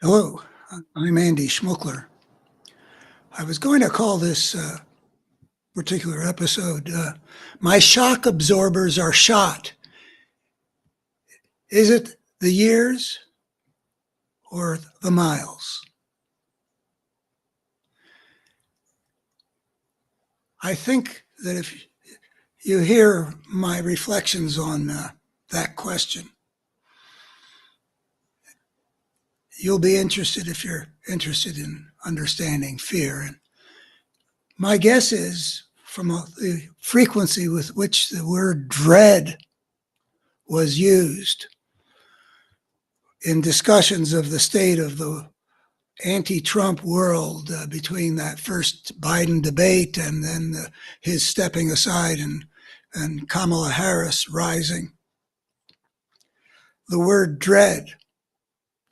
Hello, I'm Andy Schmuckler. I was going to call this particular episode, My Shock Absorbers Are Shot. Is it the years or the miles? I think that if you hear my reflections on that question, you'll be interested if you're interested in understanding fear. And my guess is from the frequency with which the word dread was used in discussions of the state of the anti-Trump world between that first Biden debate and then his stepping aside and Kamala Harris rising. The word dread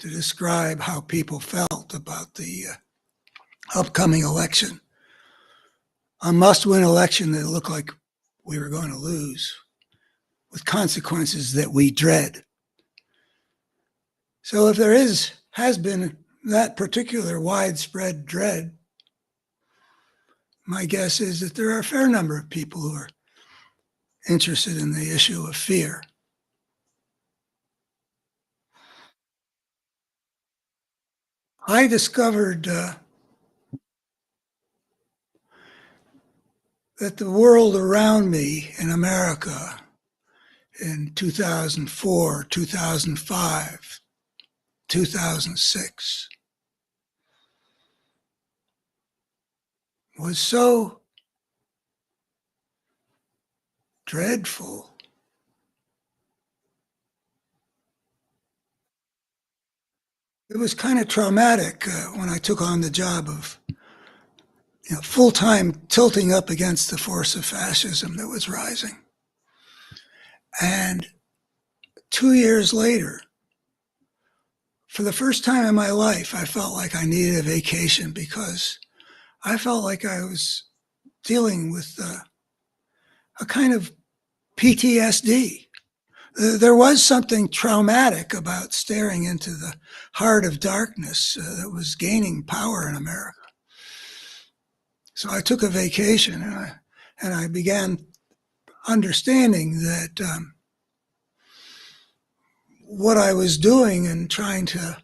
to describe how people felt about the upcoming election, a must-win election that looked like we were going to lose with consequences that we dread. So if there has been that particular widespread dread, my guess is that there are a fair number of people who are interested in the issue of fear. I discovered that the world around me in America in 2004, 2005, 2006 was so dreadful. It was kind of traumatic when I took on the job of full-time tilting up against the force of fascism that was rising. And 2 years later, for the first time in my life, I felt like I needed a vacation because I felt like I was dealing with a kind of PTSD. There was something traumatic about staring into the heart of darkness that was gaining power in America. So I took a vacation and I began understanding that what I was doing and trying to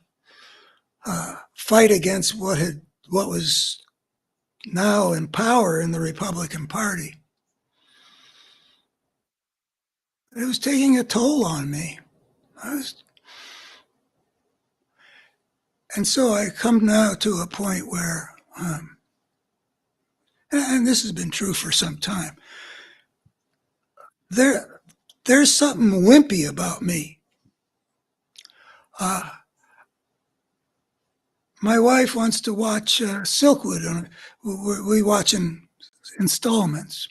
fight against what was now in power in the Republican Party, it was taking a toll on me. And so I come now to a point where, and this has been true for some time, there's something wimpy about me. My wife wants to watch Silkwood. We watch in installments.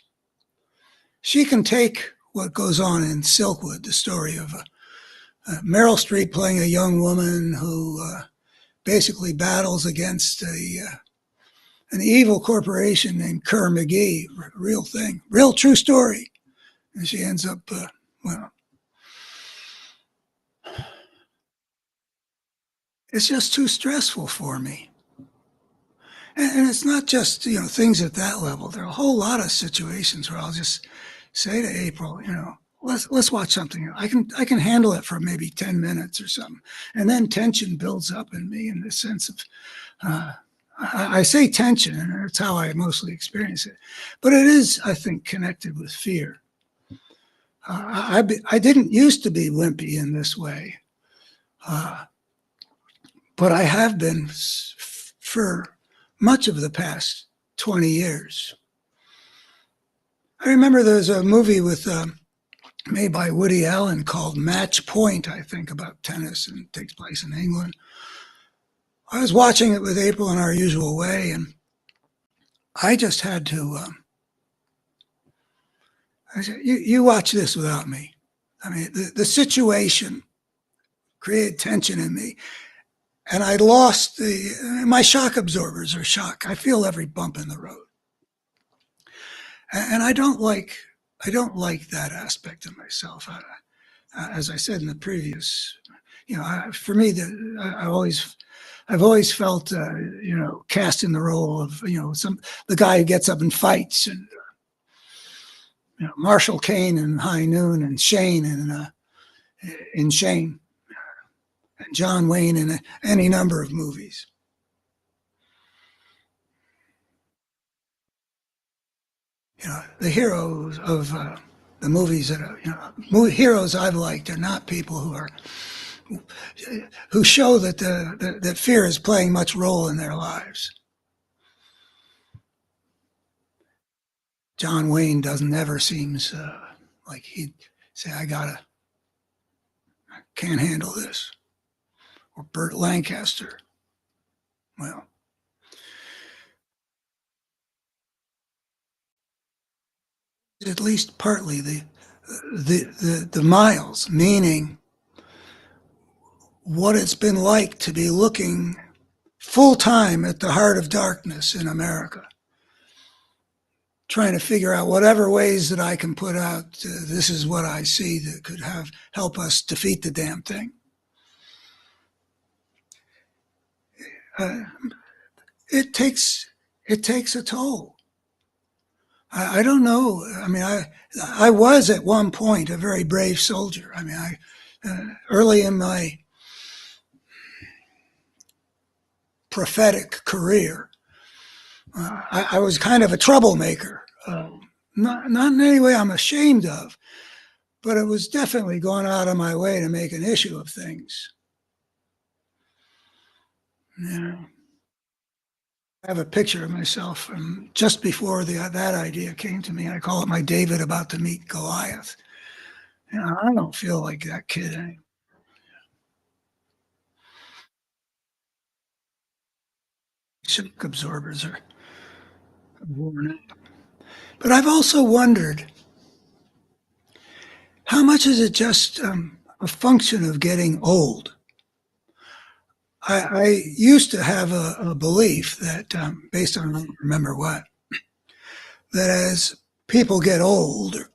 She can take what goes on in Silkwood, the story of Meryl Streep playing a young woman who basically battles against an evil corporation named Kerr McGee, real thing, real true story. And she ends up, it's just too stressful for me. And it's not just, things at that level. There are a whole lot of situations where I'll just say to April, let's watch something. I can handle it for maybe 10 minutes or something. And then tension builds up in me in the sense of, I say tension, and that's how I mostly experience it. But it is, I think, connected with fear. I didn't used to be wimpy in this way, but I have been for much of the past 20 years. I remember there's a movie made by Woody Allen called Match Point, I think, about tennis, and it takes place in England. I was watching it with April in our usual way, and I just had to, I said, you watch this without me. I mean, the situation created tension in me, and I lost my shock absorbers are shock. I feel every bump in the road. And I don't like that aspect of myself. As I said in the previous, for me, I always I've always felt, cast in the role of, the guy who gets up and fights, and Marshall Kane in High Noon, and Shane in Shane, and John Wayne in any number of movies. The heroes of the movies that are, heroes I've liked are not people who show that that fear is playing much role in their lives. John Wayne doesn't ever seems like he'd say, can't handle this. Or Burt Lancaster. Well, at least partly the miles, meaning what it's been like to be looking full time at the heart of darkness in America, trying to figure out whatever ways that I can put out. This is what I see that could help us defeat the damn thing. It takes a toll. I don't know. I mean, I was at one point a very brave soldier. I mean, early in my prophetic career, I was kind of a troublemaker. Not in any way I'm ashamed of, but it was definitely going out of my way to make an issue of things. I have a picture of myself from just before that idea came to me. I call it my David about to meet Goliath. I don't feel like that kid anymore. Shock absorbers are worn out. But I've also wondered, how much is it just a function of getting old? I used to have a belief that, based on I don't remember what, that as people get older,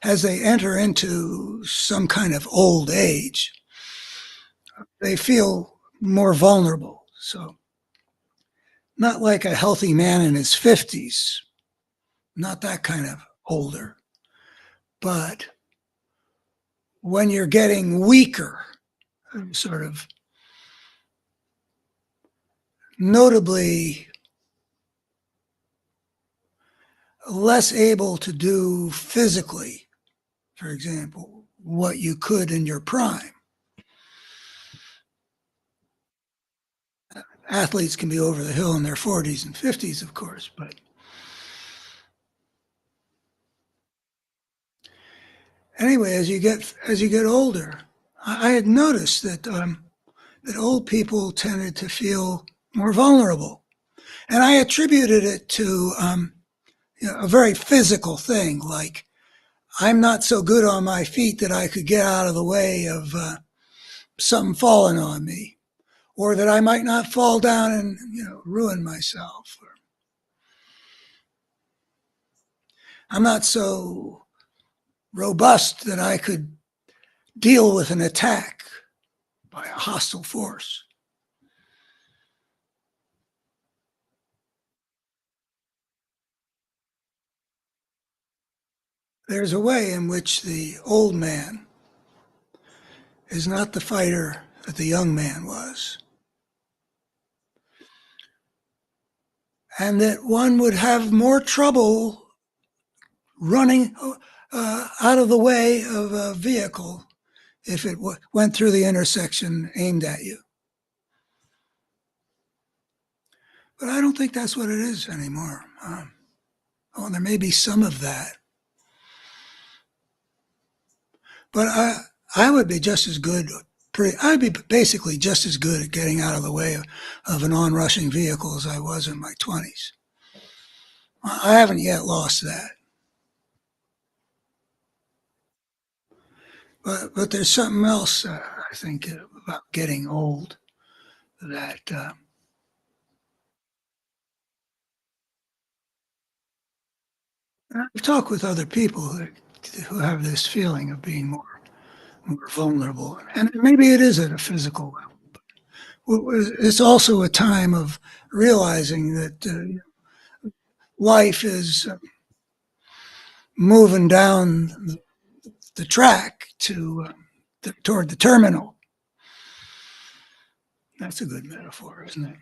as they enter into some kind of old age, they feel more vulnerable. So, not like a healthy man in his 50s, not that kind of older, but when you're getting weaker, sort of notably less able to do physically, for example, what you could in your prime. Athletes can be over the hill in their 40s and 50s, of course, but anyway, as you get older, I had noticed that that old people tended to feel more vulnerable, and I attributed it to a very physical thing, like I'm not so good on my feet that I could get out of the way of something falling on me, or that I might not fall down and ruin myself. I'm not so robust that I could deal with an attack by a hostile force. There's a way in which the old man is not the fighter that the young man was. And that one would have more trouble running out of the way of a vehicle if it went through the intersection aimed at you. But I don't think that's what it is anymore. There may be some of that. But I would be just as good, I'd be basically just as good at getting out of the way of an onrushing vehicle as I was in my 20s. I haven't yet lost that. But there's something else, I think, about getting old that I've talked with other people who have this feeling of being more vulnerable, and maybe it is at a physical level. But it's also a time of realizing that life is moving down the track toward the terminal. That's a good metaphor, isn't it?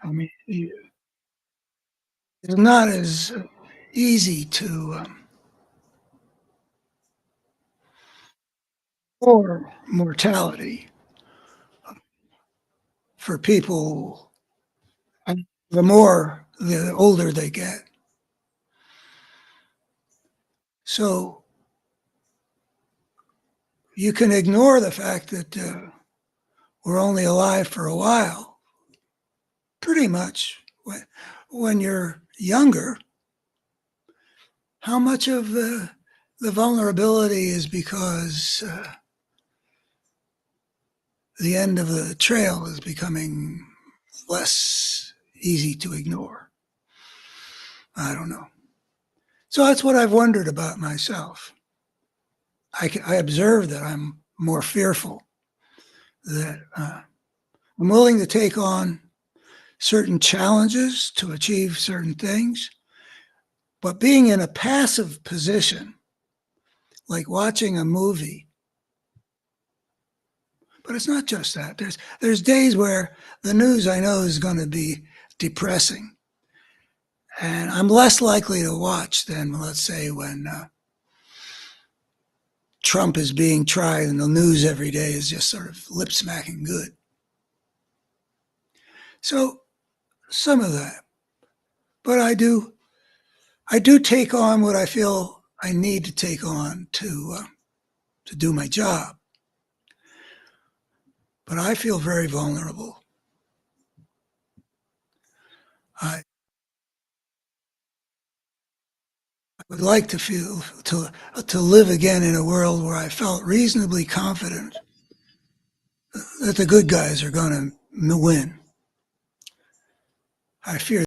I mean, it's not as easy to or mortality for people the older they get. So you can ignore the fact that we're only alive for a while, pretty much. When you're younger, how much of the vulnerability is because the end of the trail is becoming less easy to ignore? I don't know. So that's what I've wondered about myself. I observe that I'm more fearful, that I'm willing to take on certain challenges to achieve certain things, but being in a passive position, like watching a movie. But it's not just that. There's days where the news I know is going to be depressing, and I'm less likely to watch than, let's say, when Trump is being tried and the news every day is just sort of lip smacking good. So some of that, but I do take on what I feel I need to take on to do my job. But I feel very vulnerable. I would like to feel to live again in a world where I felt reasonably confident that the good guys are going to win. I fear